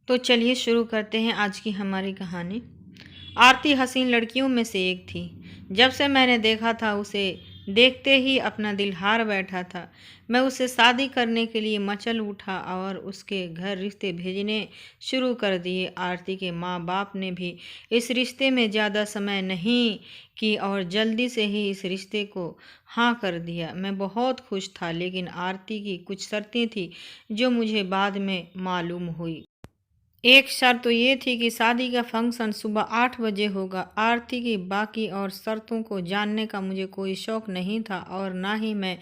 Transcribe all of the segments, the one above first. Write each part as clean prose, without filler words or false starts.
तो चलिए शुरू करते हैं आज की हमारी कहानी। आरती हसीन लड़कियों में से एक थी। जब से मैंने देखा था उसे देखते ही अपना दिल हार बैठा था। मैं उससे शादी करने के लिए मचल उठा और उसके घर रिश्ते भेजने शुरू कर दिए। आरती के माँ बाप ने भी इस रिश्ते में ज़्यादा समय नहीं की और जल्दी से ही इस रिश्ते को हाँ कर दिया। मैं बहुत खुश था, लेकिन आरती की कुछ शर्तें थी जो मुझे बाद में मालूम हुई। एक शर्त तो ये थी कि शादी का फंक्शन सुबह 8 बजे होगा। आरती की बाकी और शर्तों को जानने का मुझे कोई शौक नहीं था और ना ही मैं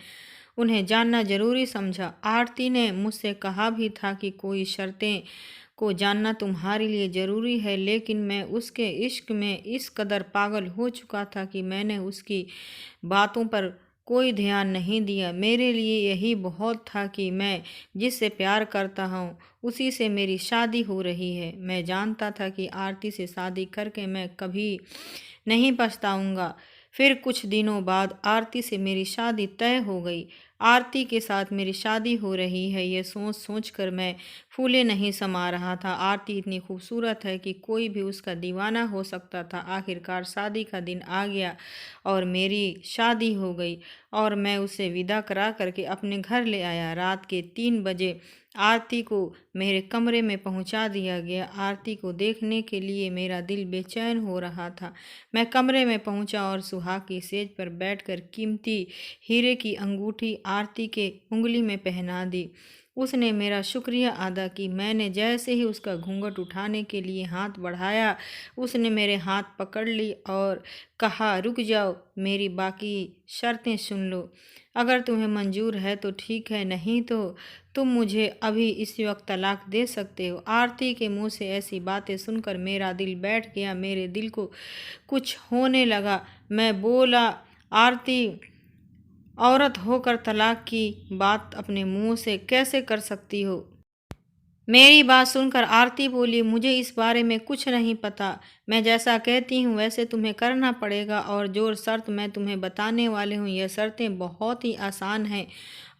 उन्हें जानना जरूरी समझा। आरती ने मुझसे कहा भी था कि कोई शर्तें को जानना तुम्हारे लिए ज़रूरी है, लेकिन मैं उसके इश्क में इस कदर पागल हो चुका था कि मैंने उसकी बातों पर कोई ध्यान नहीं दिया। मेरे लिए यही बहुत था कि मैं जिससे प्यार करता हूँ उसी से मेरी शादी हो रही है। मैं जानता था कि आरती से शादी करके मैं कभी नहीं पछताऊंगा। फिर कुछ दिनों बाद आरती से मेरी शादी तय हो गई। आरती के साथ मेरी शादी हो रही है, ये सोच सोच कर मैं फूले नहीं समा रहा था। आरती इतनी खूबसूरत है कि कोई भी उसका दीवाना हो सकता था। आखिरकार शादी का दिन आ गया और मेरी शादी हो गई और मैं उसे विदा करा करके अपने घर ले आया। रात के 3 बजे आरती को मेरे कमरे में पहुंचा दिया गया। आरती को देखने के लिए मेरा दिल बेचैन हो रहा था। मैं कमरे में पहुंचा और सुहाग की सेज पर बैठकर कीमती हीरे की अंगूठी आरती के उंगली में पहना दी। उसने मेरा शुक्रिया अदा की। मैंने जैसे ही उसका घूंघट उठाने के लिए हाथ बढ़ाया, उसने मेरे हाथ पकड़ ली और कहा, रुक जाओ, मेरी बाकी शर्तें सुन लो। अगर तुम्हें मंजूर है तो ठीक है, नहीं तो तुम मुझे अभी इसी वक्त तलाक दे सकते हो। आरती के मुंह से ऐसी बातें सुनकर मेरा दिल बैठ गया। मेरे दिल को कुछ होने लगा। मैं बोला, आरती, औरत होकर तलाक की बात अपने मुंह से कैसे कर सकती हो? मेरी बात सुनकर आरती बोली, मुझे इस बारे में कुछ नहीं पता। मैं जैसा कहती हूँ वैसे तुम्हें करना पड़ेगा और जो शर्त मैं तुम्हें बताने वाली हूँ, यह शर्तें बहुत ही आसान हैं।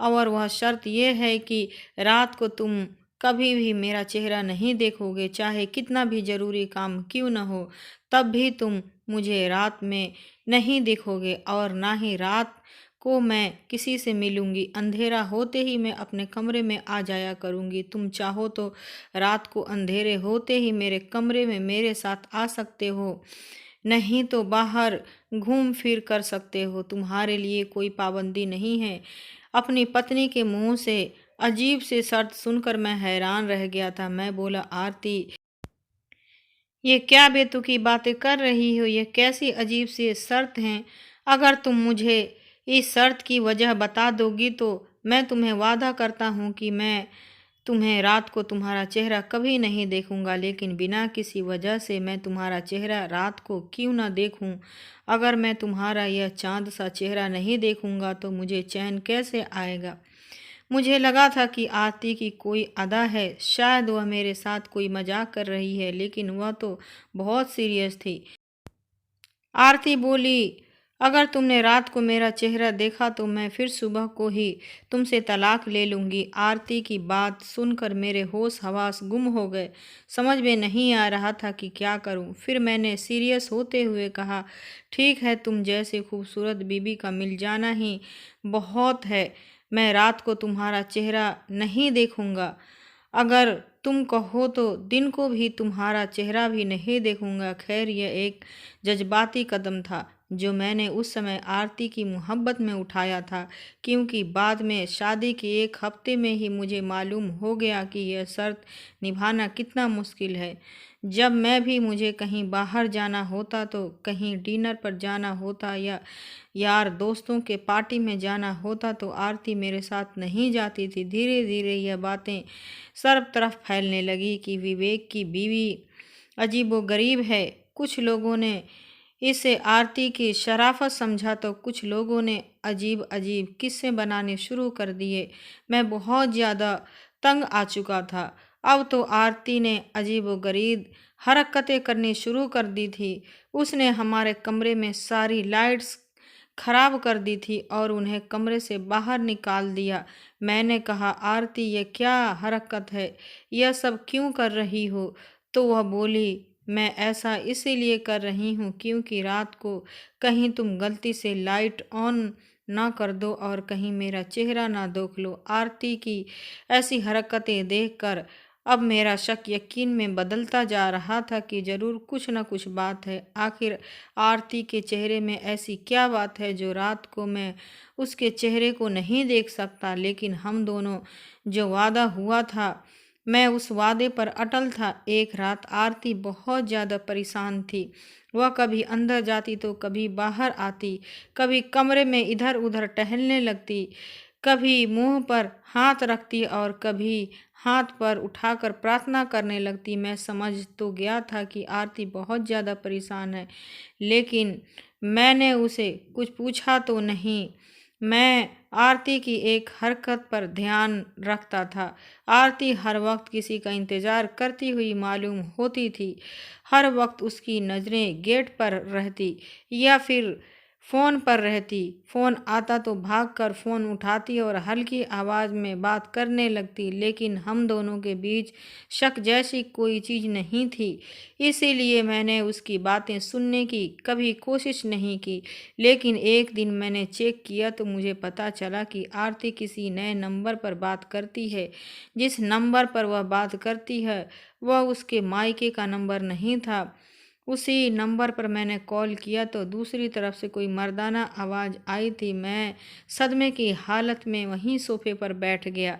और वह शर्त यह है कि रात को तुम कभी भी मेरा चेहरा नहीं देखोगे, चाहे कितना भी ज़रूरी काम क्यों न हो, तब भी तुम मुझे रात में नहीं देखोगे और ना ही रात को मैं किसी से मिलूंगी। अंधेरा होते ही मैं अपने कमरे में आ जाया करूंगी। तुम चाहो तो रात को अंधेरे होते ही मेरे कमरे में मेरे साथ आ सकते हो, नहीं तो बाहर घूम फिर कर सकते हो। तुम्हारे लिए कोई पाबंदी नहीं है। अपनी पत्नी के मुंह से अजीब से शर्त सुनकर मैं हैरान रह गया था। मैं बोला, आरती, ये क्या बेतुकी बातें कर रही हो? ये कैसी अजीब सी शर्त हैं? अगर तुम मुझे इस शर्त की वजह बता दोगी तो मैं तुम्हें वादा करता हूँ कि मैं तुम्हें रात को तुम्हारा चेहरा कभी नहीं देखूंगा, लेकिन बिना किसी वजह से मैं तुम्हारा चेहरा रात को क्यों ना देखूं? अगर मैं तुम्हारा यह चांद सा चेहरा नहीं देखूंगा तो मुझे चैन कैसे आएगा? मुझे लगा था कि आरती की कोई अदा है, शायद वह मेरे साथ कोई मजाक कर रही है, लेकिन वह तो बहुत सीरियस थी। आरती बोली, अगर तुमने रात को मेरा चेहरा देखा तो मैं फिर सुबह को ही तुमसे तलाक ले लूँगी। आरती की बात सुनकर मेरे होश हवास गुम हो गए। समझ में नहीं आ रहा था कि क्या करूं। फिर मैंने सीरियस होते हुए कहा, ठीक है, तुम जैसे खूबसूरत बीबी का मिल जाना ही बहुत है। मैं रात को तुम्हारा चेहरा नहीं देखूंगा। अगर तुम कहो तो दिन को भी तुम्हारा चेहरा भी नहीं देखूंगा। खैर, यह एक जज्बाती कदम था जो मैंने उस समय आरती की मोहब्बत में उठाया था, क्योंकि बाद में शादी के एक हफ्ते में ही मुझे मालूम हो गया कि यह शर्त निभाना कितना मुश्किल है। जब मैं भी मुझे कहीं बाहर जाना होता, तो कहीं डिनर पर जाना होता या यार दोस्तों के पार्टी में जाना होता, तो आरती मेरे साथ नहीं जाती थी। धीरे धीरे यह बातें सर्व तरफ फैलने लगी कि विवेक की बीवी अजीबोगरीब है। कुछ लोगों ने इसे आरती की शराफत समझा तो कुछ लोगों ने अजीब अजीब किस्से बनाने शुरू कर दिए। मैं बहुत ज़्यादा तंग आ चुका था। अब तो आरती ने अजीबोगरीब हरकतें करनी शुरू कर दी थी। उसने हमारे कमरे में सारी लाइट्स खराब कर दी थी और उन्हें कमरे से बाहर निकाल दिया। मैंने कहा, आरती ये क्या हरकत है, यह सब क्यों कर रही हो? तो वह बोली, मैं ऐसा इसीलिए कर रही हूँ क्योंकि रात को कहीं तुम गलती से लाइट ऑन ना कर दो और कहीं मेरा चेहरा ना देख लो। आरती की ऐसी हरकतें देखकर अब मेरा शक यकीन में बदलता जा रहा था कि जरूर कुछ न कुछ बात है। आखिर आरती के चेहरे में ऐसी क्या बात है जो रात को मैं उसके चेहरे को नहीं देख सकता। लेकिन हम दोनों जो वादा हुआ था, मैं उस वादे पर अटल था। एक रात आरती बहुत ज़्यादा परेशान थी। वह कभी अंदर जाती तो कभी बाहर आती, कभी कमरे में इधर उधर टहलने लगती, कभी मुंह पर हाथ रखती और कभी हाथ पर उठाकर प्रार्थना करने लगती। मैं समझ तो गया था कि आरती बहुत ज़्यादा परेशान है, लेकिन मैंने उसे कुछ पूछा तो नहीं। मैं आरती की एक हरकत पर ध्यान रखता था। आरती हर वक्त किसी का इंतज़ार करती हुई मालूम होती थी। हर वक्त उसकी नज़रें गेट पर रहती या फिर फ़ोन पर रहती। फ़ोन आता तो भागकर फ़ोन उठाती और हल्की आवाज़ में बात करने लगती, लेकिन हम दोनों के बीच शक जैसी कोई चीज़ नहीं थी। इसीलिए मैंने उसकी बातें सुनने की कभी कोशिश नहीं की। लेकिन एक दिन मैंने चेक किया तो मुझे पता चला कि आरती किसी नए नंबर पर बात करती है। जिस नंबर पर वह बात करती है वह उसके मायके का नंबर नहीं था। उसी नंबर पर मैंने कॉल किया तो दूसरी तरफ से कोई मर्दाना आवाज़ आई थी। मैं सदमे की हालत में वहीं सोफे पर बैठ गया।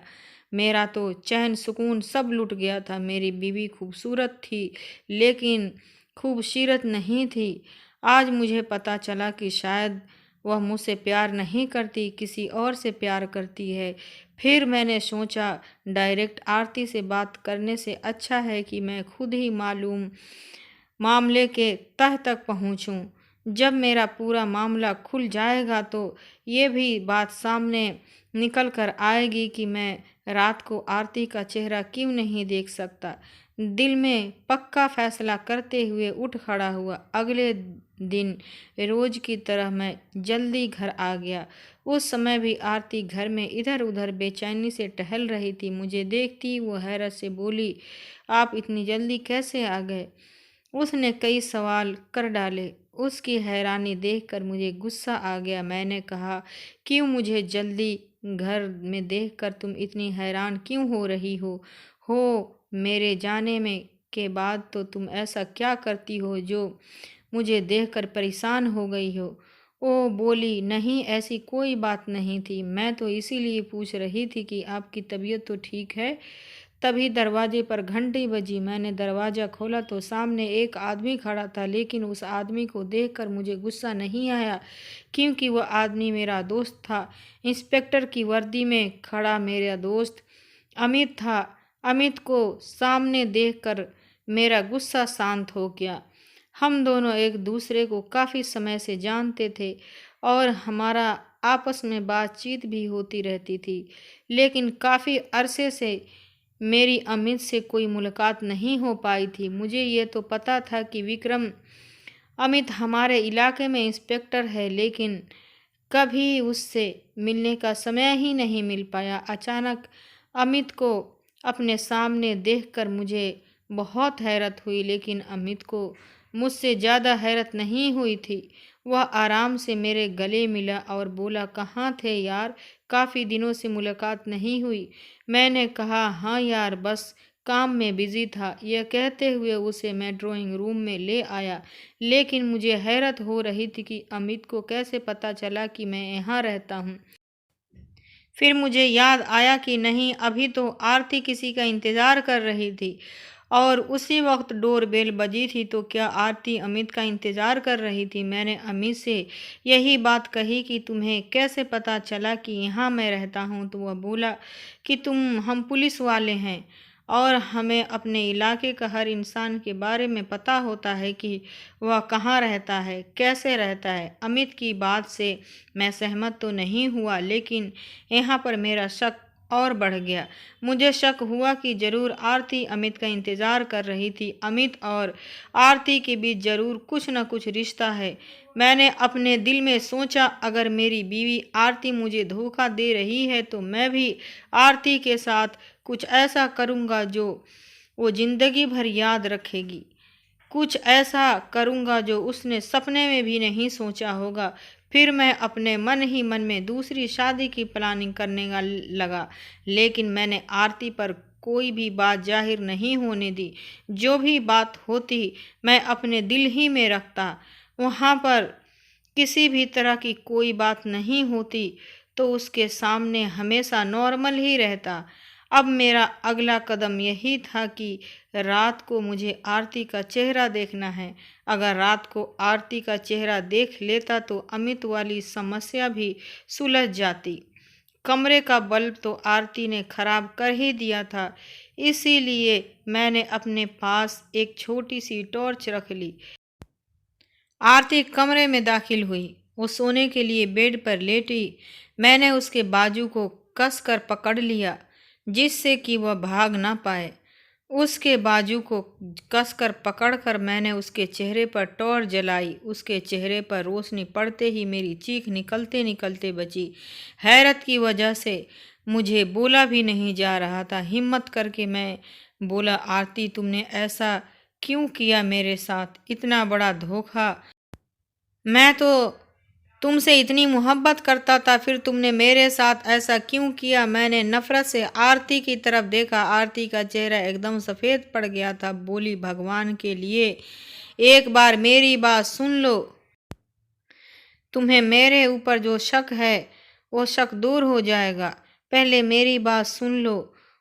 मेरा तो चैन सुकून सब लुट गया था। मेरी बीवी खूबसूरत थी, लेकिन खूबसूरत नहीं थी। आज मुझे पता चला कि शायद वह मुझसे प्यार नहीं करती, किसी और से प्यार करती है। फिर मैंने सोचा, डायरेक्ट आरती से बात करने से अच्छा है कि मैं खुद ही मामले के तह तक पहुंचूं। जब मेरा पूरा मामला खुल जाएगा तो ये भी बात सामने निकल कर आएगी कि मैं रात को आरती का चेहरा क्यों नहीं देख सकता। दिल में पक्का फैसला करते हुए उठ खड़ा हुआ। अगले दिन रोज की तरह मैं जल्दी घर आ गया। उस समय भी आरती घर में इधर उधर बेचैनी से टहल रही थी। मुझे देखती वो हैरत से बोली, आप इतनी जल्दी कैसे आ गए? उसने कई सवाल कर डाले। उसकी हैरानी देखकर मुझे गुस्सा आ गया। मैंने कहा, क्यों मुझे जल्दी घर में देखकर तुम इतनी हैरान क्यों हो रही हो मेरे जाने में के बाद तो तुम ऐसा क्या करती हो जो मुझे देखकर परेशान हो गई हो? वो बोली, नहीं ऐसी कोई बात नहीं थी, मैं तो इसीलिए पूछ रही थी कि आपकी तबीयत तो ठीक है। तभी दरवाजे पर घंटी बजी। मैंने दरवाज़ा खोला तो सामने एक आदमी खड़ा था, लेकिन उस आदमी को देखकर मुझे गुस्सा नहीं आया क्योंकि वह आदमी मेरा दोस्त था। इंस्पेक्टर की वर्दी में खड़ा मेरा दोस्त अमित था। अमित को सामने देखकर मेरा गुस्सा शांत हो गया। हम दोनों एक दूसरे को काफ़ी समय से जानते थे और हमारा आपस में बातचीत भी होती रहती थी, लेकिन काफ़ी अरसे से मेरी अमित से कोई मुलाकात नहीं हो पाई थी। मुझे ये तो पता था कि विक्रम अमित हमारे इलाके में इंस्पेक्टर है, लेकिन कभी उससे मिलने का समय ही नहीं मिल पाया। अचानक अमित को अपने सामने देखकर मुझे बहुत हैरत हुई, लेकिन अमित को मुझसे ज़्यादा हैरत नहीं हुई थी। वह आराम से मेरे गले मिला और बोला, कहाँ थे यार, काफ़ी दिनों से मुलाकात नहीं हुई। मैंने कहा, हाँ यार, बस काम में बिजी था। यह कहते हुए उसे मैं ड्राइंग रूम में ले आया, लेकिन मुझे हैरत हो रही थी कि अमित को कैसे पता चला कि मैं यहाँ रहता हूँ। फिर मुझे याद आया कि नहीं, अभी तो आरती किसी का इंतज़ार कर रही थी और उसी वक्त डोरबेल बजी थी। तो क्या आरती अमित का इंतज़ार कर रही थी? मैंने अमित से यही बात कही कि तुम्हें कैसे पता चला कि यहाँ मैं रहता हूँ? तो वह बोला कि हम पुलिस वाले हैं और हमें अपने इलाके का हर इंसान के बारे में पता होता है कि वह कहाँ रहता है, कैसे रहता है। अमित की बात से मैं सहमत तो नहीं हुआ, लेकिन यहाँ पर मेरा शक और बढ़ गया। मुझे शक हुआ कि जरूर आरती अमित का इंतजार कर रही थी। अमित और आरती के बीच जरूर कुछ न कुछ रिश्ता है। मैंने अपने दिल में सोचा, अगर मेरी बीवी आरती मुझे धोखा दे रही है तो मैं भी आरती के साथ कुछ ऐसा करूँगा जो वो जिंदगी भर याद रखेगी। कुछ ऐसा करूँगा जो उसने सपने में भी नहीं सोचा होगा। फिर मैं अपने मन ही मन में दूसरी शादी की प्लानिंग करने लगा, लेकिन मैंने आरती पर कोई भी बात जाहिर नहीं होने दी। जो भी बात होती मैं अपने दिल ही में रखता। वहाँ पर किसी भी तरह की कोई बात नहीं होती तो उसके सामने हमेशा नॉर्मल ही रहता। अब मेरा अगला कदम यही था कि रात को मुझे आरती का चेहरा देखना है। अगर रात को आरती का चेहरा देख लेता तो अमित वाली समस्या भी सुलझ जाती। कमरे का बल्ब तो आरती ने खराब कर ही दिया था, इसीलिए मैंने अपने पास एक छोटी सी टॉर्च रख ली। आरती कमरे में दाखिल हुई। वो सोने के लिए बेड पर लेटी। मैंने उसके बाजू को कसकर पकड़ लिया जिससे कि वह भाग ना पाए। उसके बाजू को कसकर पकड़कर मैंने उसके चेहरे पर टॉर्च जलाई। उसके चेहरे पर रोशनी पड़ते ही मेरी चीख निकलते निकलते बची। हैरत की वजह से मुझे बोला भी नहीं जा रहा था। हिम्मत करके मैं बोला, आरती तुमने ऐसा क्यों किया मेरे साथ? इतना बड़ा धोखा। मैं तो तुमसे इतनी मोहब्बत करता था, फिर तुमने मेरे साथ ऐसा क्यों किया? मैंने नफरत से आरती की तरफ देखा। आरती का चेहरा एकदम सफ़ेद पड़ गया था। बोली, भगवान के लिए एक बार मेरी बात सुन लो। तुम्हें मेरे ऊपर जो शक है वो शक दूर हो जाएगा। पहले मेरी बात सुन लो।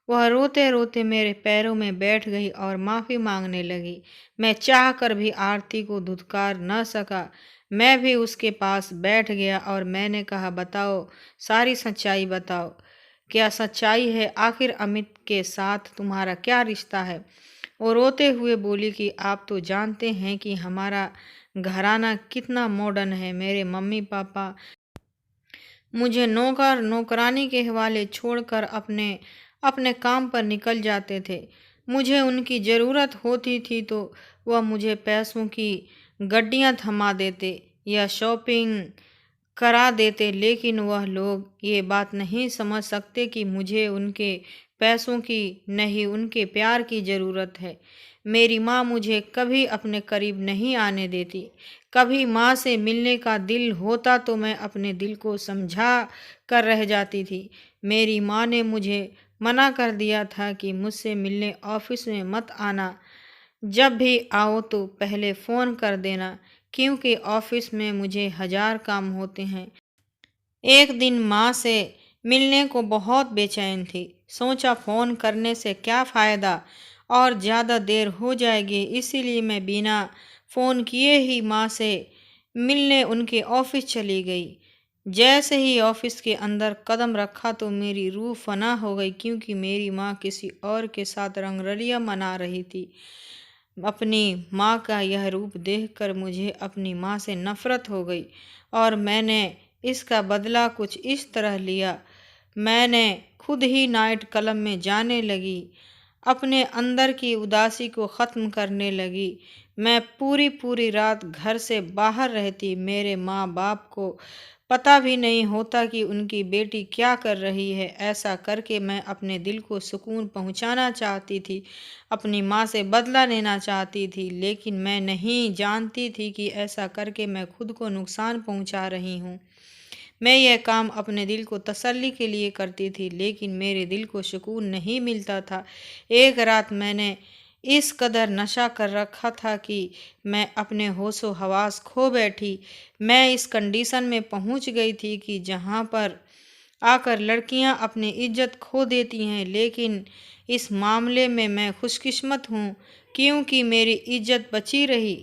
वह रोते रोते मेरे पैरों में बैठ गई और माफ़ी मांगने लगी। मैं चाह कर भी आरती को धुतकार न सका। मैं भी उसके पास बैठ गया और मैंने कहा, बताओ, सारी सच्चाई बताओ। क्या सच्चाई है? आखिर अमित के साथ तुम्हारा क्या रिश्ता है? वो रोते हुए बोली कि आप तो जानते हैं कि हमारा घराना कितना मॉडर्न है। मेरे मम्मी पापा मुझे नौकर नौकरानी के हवाले छोड़कर अपने अपने काम पर निकल जाते थे। मुझे उनकी ज़रूरत होती थी तो वह मुझे पैसों की गड्डियां थमा देते या शॉपिंग करा देते, लेकिन वह लोग ये बात नहीं समझ सकते कि मुझे उनके पैसों की नहीं, उनके प्यार की ज़रूरत है। मेरी माँ मुझे कभी अपने करीब नहीं आने देती। कभी माँ से मिलने का दिल होता तो मैं अपने दिल को समझा कर रह जाती थी। मेरी माँ ने मुझे मना कर दिया था कि मुझसे मिलने ऑफिस में मत आना। जब भी आओ तो पहले फ़ोन कर देना, क्योंकि ऑफिस में मुझे 1000 काम होते हैं। एक दिन माँ से मिलने को बहुत बेचैन थी। सोचा फ़ोन करने से क्या फ़ायदा और ज़्यादा देर हो जाएगी, इसीलिए मैं बिना फ़ोन किए ही माँ से मिलने उनके ऑफिस चली गई। जैसे ही ऑफिस के अंदर कदम रखा तो मेरी रूह फना हो गई, क्योंकि मेरी माँ किसी और के साथ रंगरलियाँ मना रही थी। अपनी माँ का यह रूप देखकर मुझे अपनी माँ से नफ़रत हो गई और मैंने इसका बदला कुछ इस तरह लिया। मैंने खुद ही नाइट क्लब में जाने लगी, अपने अंदर की उदासी को ख़त्म करने लगी। मैं पूरी पूरी रात घर से बाहर रहती। मेरे माँ बाप को पता भी नहीं होता कि उनकी बेटी क्या कर रही है। ऐसा करके मैं अपने दिल को सुकून पहुंचाना चाहती थी, अपनी माँ से बदला लेना चाहती थी, लेकिन मैं नहीं जानती थी कि ऐसा करके मैं खुद को नुकसान पहुंचा रही हूँ। मैं यह काम अपने दिल को तसल्ली के लिए करती थी, लेकिन मेरे दिल को सुकून नहीं मिलता था। एक रात मैंने इस कदर नशा कर रखा था कि मैं अपने होशो हवास खो बैठी। मैं इस कंडीशन में पहुंच गई थी कि जहां पर आकर लड़कियां अपनी इज्जत खो देती हैं, लेकिन इस मामले में मैं खुशकिस्मत हूँ, क्योंकि मेरी इज्जत बची रही।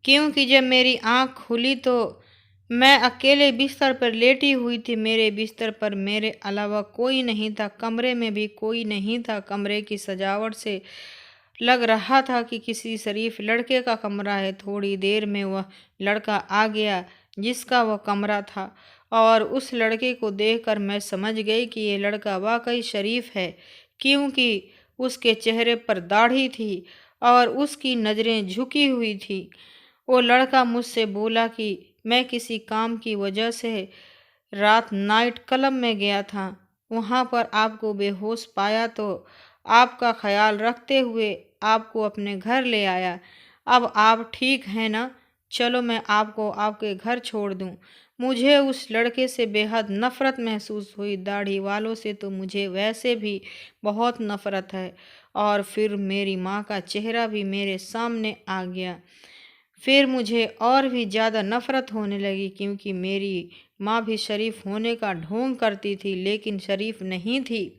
क्योंकि जब मेरी आँख खुली तो मैं अकेले बिस्तर पर लेटी हुई थी। मेरे बिस्तर पर मेरे अलावा कोई नहीं था। कमरे में भी कोई नहीं था। कमरे की सजावट से लग रहा था कि किसी शरीफ लड़के का कमरा है। थोड़ी देर में वह लड़का आ गया जिसका वह कमरा था और उस लड़के को देखकर मैं समझ गई कि ये लड़का वाकई शरीफ है, क्योंकि उसके चेहरे पर दाढ़ी थी और उसकी नज़रें झुकी हुई थी। वो लड़का मुझसे बोला कि मैं किसी काम की वजह से रात नाइट क्लब में गया था, वहाँ पर आपको बेहोश पाया तो आपका ख्याल रखते हुए आपको अपने घर ले आया। अब आप ठीक हैं ना? चलो मैं आपको आपके घर छोड़ दूँ। मुझे उस लड़के से बेहद नफ़रत महसूस हुई। दाढ़ी वालों से तो मुझे वैसे भी बहुत नफ़रत है। और फिर मेरी माँ का चेहरा भी मेरे सामने आ गया। फिर मुझे और भी ज़्यादा नफ़रत होने लगी, क्योंकि मेरी माँ भी शरीफ होने का ढोंग करती थी लेकिन शरीफ नहीं थी।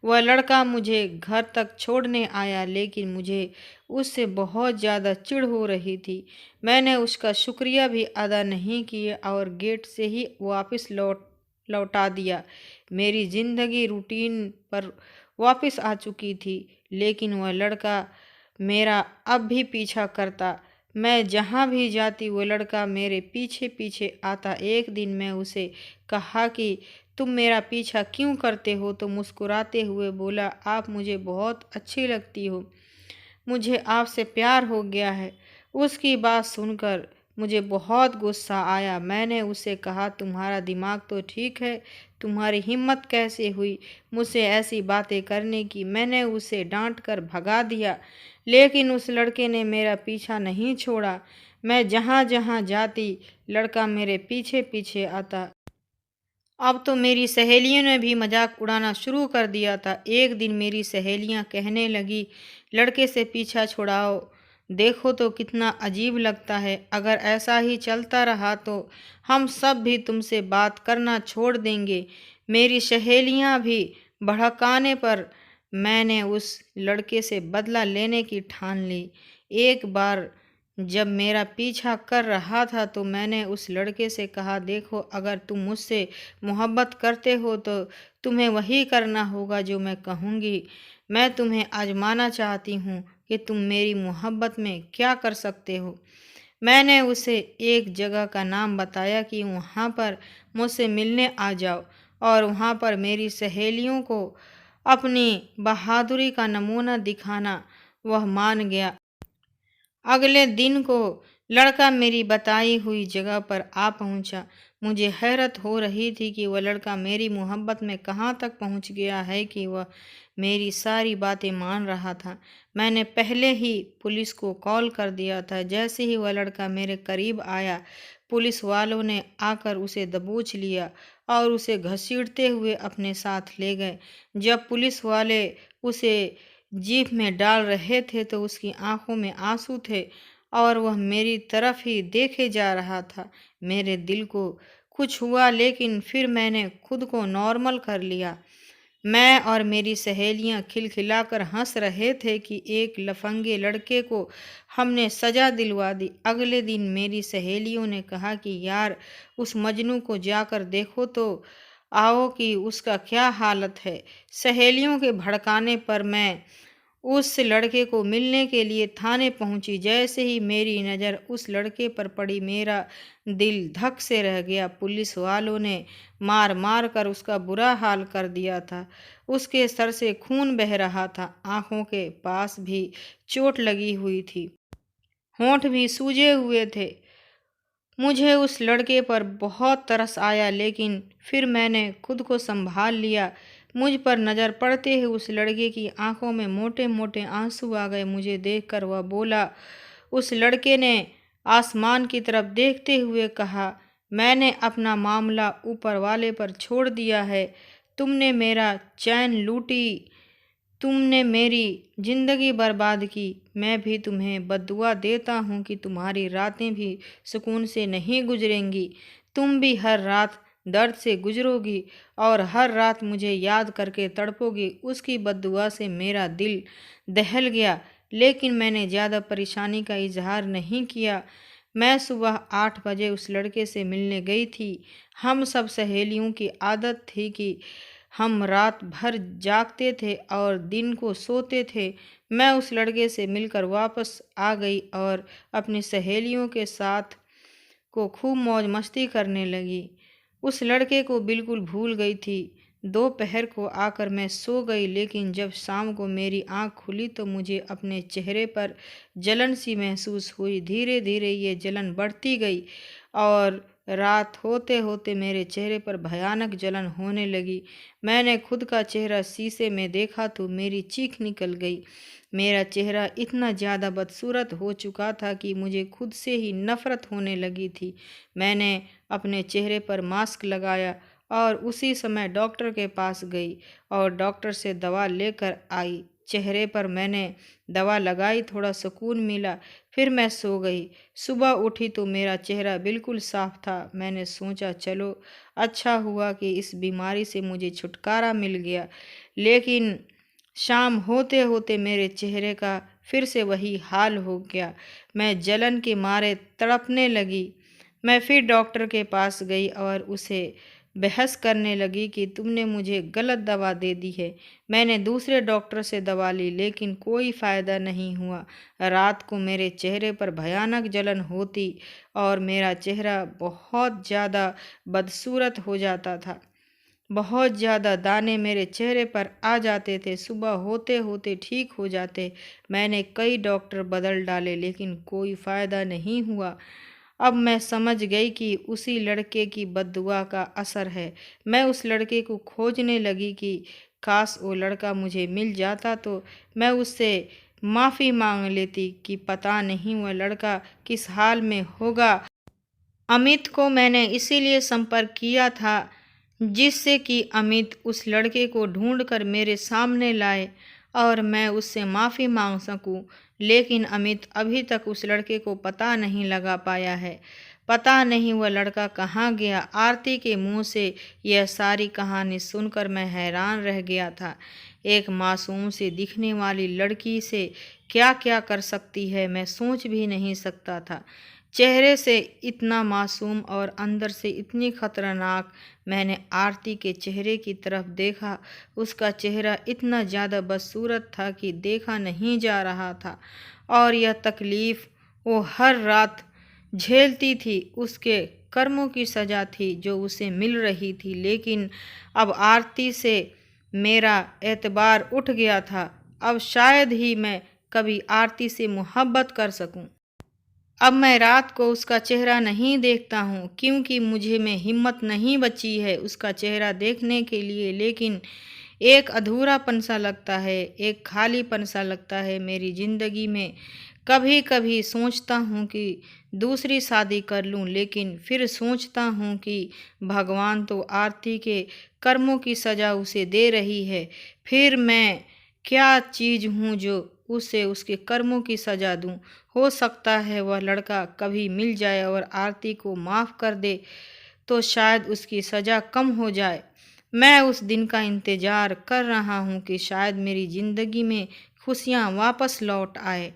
वह लड़का मुझे घर तक छोड़ने आया, लेकिन मुझे उससे बहुत ज़्यादा चिढ़ हो रही थी। मैंने उसका शुक्रिया भी अदा नहीं किया और गेट से ही वापस लौटा दिया। मेरी ज़िंदगी रूटीन पर वापस आ चुकी थी, लेकिन वह लड़का मेरा अब भी पीछा करता। मैं जहाँ भी जाती वो लड़का मेरे पीछे पीछे आता। एक दिन मैं उसे कहा कि तुम मेरा पीछा क्यों करते हो? तो मुस्कुराते हुए बोला, आप मुझे बहुत अच्छी लगती हो, मुझे आपसे प्यार हो गया है। उसकी बात सुनकर मुझे बहुत गुस्सा आया। मैंने उसे कहा, तुम्हारा दिमाग तो ठीक है, तुम्हारी हिम्मत कैसे हुई मुझसे ऐसी बातें करने की? मैंने उसे डांट कर भगा दिया, लेकिन उस लड़के ने मेरा पीछा नहीं छोड़ा। मैं जहाँ जहाँ जाती लड़का मेरे पीछे पीछे आता। अब तो मेरी सहेलियों ने भी मजाक उड़ाना शुरू कर दिया था। एक दिन मेरी सहेलियां कहने लगी, लड़के से पीछा छुड़ाओ, देखो तो कितना अजीब लगता है। अगर ऐसा ही चलता रहा तो हम सब भी तुमसे बात करना छोड़ देंगे। मेरी सहेलियां भी भड़काने पर मैंने उस लड़के से बदला लेने की ठान ली। एक बार जब मेरा पीछा कर रहा था तो मैंने उस लड़के से कहा, देखो अगर तुम मुझसे मोहब्बत करते हो तो तुम्हें वही करना होगा जो मैं कहूँगी। मैं तुम्हें आजमाना चाहती हूँ कि तुम मेरी मोहब्बत में क्या कर सकते हो। मैंने उसे एक जगह का नाम बताया कि वहाँ पर मुझसे मिलने आ जाओ, और वहाँ पर मेरी सहेलियों को अपनी बहादुरी का नमूना दिखाना। वह मान गया। अगले दिन को लड़का मेरी बताई हुई जगह पर आ पहुंचा। मुझे हैरत हो रही थी कि वह लड़का मेरी मोहब्बत में कहाँ तक पहुंच गया है कि वह मेरी सारी बातें मान रहा था। मैंने पहले ही पुलिस को कॉल कर दिया था। जैसे ही वह लड़का मेरे करीब आया, पुलिस वालों ने आकर उसे दबोच लिया और उसे घसीटते हुए अपने साथ ले गए। जब पुलिस वाले उसे जीप में डाल रहे थे तो उसकी आंखों में आंसू थे और वह मेरी तरफ ही देखे जा रहा था। मेरे दिल को कुछ हुआ, लेकिन फिर मैंने खुद को नॉर्मल कर लिया। मैं और मेरी सहेलियां खिलखिलाकर हंस रहे थे कि एक लफंगे लड़के को हमने सजा दिलवा दी। अगले दिन मेरी सहेलियों ने कहा कि यार, उस मजनू को जाकर देखो तो आओ कि उसका क्या हालत है। सहेलियों के भड़काने पर मैं उस लड़के को मिलने के लिए थाने पहुंची। जैसे ही मेरी नज़र उस लड़के पर पड़ी, मेरा दिल धक से रह गया। पुलिस वालों ने मार मार कर उसका बुरा हाल कर दिया था। उसके सर से खून बह रहा था, आंखों के पास भी चोट लगी हुई थी, होंठ भी सूजे हुए थे। मुझे उस लड़के पर बहुत तरस आया, लेकिन फिर मैंने खुद को संभाल लिया। मुझ पर नज़र पड़ते ही उस लड़के की आंखों में मोटे मोटे आंसू आ गए। मुझे देखकर वह बोला। उस लड़के ने आसमान की तरफ देखते हुए कहा, मैंने अपना मामला ऊपर वाले पर छोड़ दिया है। तुमने मेरा चैन लूटी, तुमने मेरी जिंदगी बर्बाद की। मैं भी तुम्हें बद्दुआ देता हूँ कि तुम्हारी रातें भी सुकून से नहीं गुजरेंगी। तुम भी हर रात दर्द से गुजरोगी और हर रात मुझे याद करके तड़पोगी। उसकी बद्दुआ से मेरा दिल दहल गया, लेकिन मैंने ज़्यादा परेशानी का इजहार नहीं किया। मैं सुबह 8 बजे उस लड़के से मिलने गई थी। हम सब सहेलियों की आदत थी कि हम रात भर जागते थे और दिन को सोते थे। मैं उस लड़के से मिलकर वापस आ गई और अपनी सहेलियों के साथ को खूब मौज मस्ती करने लगी। उस लड़के को बिल्कुल भूल गई थी। दोपहर को आकर मैं सो गई, लेकिन जब शाम को मेरी आँख खुली तो मुझे अपने चेहरे पर जलन सी महसूस हुई। धीरे धीरे ये जलन बढ़ती गई और रात होते होते मेरे चेहरे पर भयानक जलन होने लगी। मैंने खुद का चेहरा शीशे में देखा तो मेरी चीख निकल गई। मेरा चेहरा इतना ज़्यादा बदसूरत हो चुका था कि मुझे खुद से ही नफ़रत होने लगी थी। मैंने अपने चेहरे पर मास्क लगाया और उसी समय डॉक्टर के पास गई और डॉक्टर से दवा लेकर आई। चेहरे पर मैंने दवा लगाई, थोड़ा सुकून मिला, फिर मैं सो गई। सुबह उठी तो मेरा चेहरा बिल्कुल साफ था। मैंने सोचा चलो अच्छा हुआ कि इस बीमारी से मुझे छुटकारा मिल गया, लेकिन शाम होते होते मेरे चेहरे का फिर से वही हाल हो गया। मैं जलन के मारे तड़पने लगी। मैं फिर डॉक्टर के पास गई और उसे बहस करने लगी कि तुमने मुझे गलत दवा दे दी है। मैंने दूसरे डॉक्टर से दवा ली, लेकिन कोई फ़ायदा नहीं हुआ। रात को मेरे चेहरे पर भयानक जलन होती और मेरा चेहरा बहुत ज़्यादा बदसूरत हो जाता था। बहुत ज़्यादा दाने मेरे चेहरे पर आ जाते थे। सुबह होते होते ठीक हो जाते। मैंने कई डॉक्टर बदल डाले, लेकिन कोई फ़ायदा नहीं हुआ। अब मैं समझ गई कि उसी लड़के की बद्दुआ का असर है। मैं उस लड़के को खोजने लगी कि काश वो लड़का मुझे मिल जाता तो मैं उससे माफ़ी मांग लेती कि पता नहीं वह लड़का किस हाल में होगा। अमित को मैंने इसीलिए संपर्क किया था जिससे कि अमित उस लड़के को ढूंढकर मेरे सामने लाए और मैं उससे माफ़ी मांग सकूं, लेकिन अमित अभी तक उस लड़के को पता नहीं लगा पाया है। पता नहीं वह लड़का कहाँ गया। आरती के मुंह से यह सारी कहानी सुनकर मैं हैरान रह गया था। एक मासूम सी दिखने वाली लड़की से क्या क्या कर सकती है, मैं सोच भी नहीं सकता था। चेहरे से इतना मासूम और अंदर से इतनी खतरनाक। मैंने आरती के चेहरे की तरफ देखा। उसका चेहरा इतना ज़्यादा बदसूरत था कि देखा नहीं जा रहा था, और यह तकलीफ़ वो हर रात झेलती थी उसके कर्मों की सज़ा थी जो उसे मिल रही थी। लेकिन अब आरती से मेरा एतबार उठ गया था। अब शायद ही मैं कभी आरती से मोहब्बत कर सकूं। अब मैं रात को उसका चेहरा नहीं देखता हूँ, क्योंकि मुझे में हिम्मत नहीं बची है उसका चेहरा देखने के लिए। लेकिन एक अधूरापन सा लगता है, एक खालीपन सा लगता है मेरी ज़िंदगी में। कभी कभी सोचता हूँ कि दूसरी शादी कर लूँ, लेकिन फिर सोचता हूँ कि भगवान तो आरती के कर्मों की सज़ा उसे दे रही है। फिर मैं क्या चीज़ हूँ जो उसे उसके कर्मों की सज़ा दूँ। हो सकता है वह लड़का कभी मिल जाए और आरती को माफ़ कर दे, तो शायद उसकी सज़ा कम हो जाए। मैं उस दिन का इंतज़ार कर रहा हूँ कि शायद मेरी ज़िंदगी में खुशियाँ वापस लौट आए।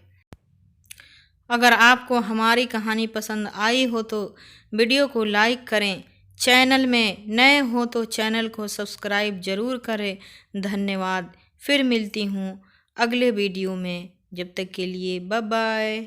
अगर आपको हमारी कहानी पसंद आई हो तो वीडियो को लाइक करें। चैनल में नए हो तो चैनल को सब्सक्राइब ज़रूर करें। धन्यवाद। फिर मिलती हूँ अगले वीडियो में। जब तक के लिए बाय बाय।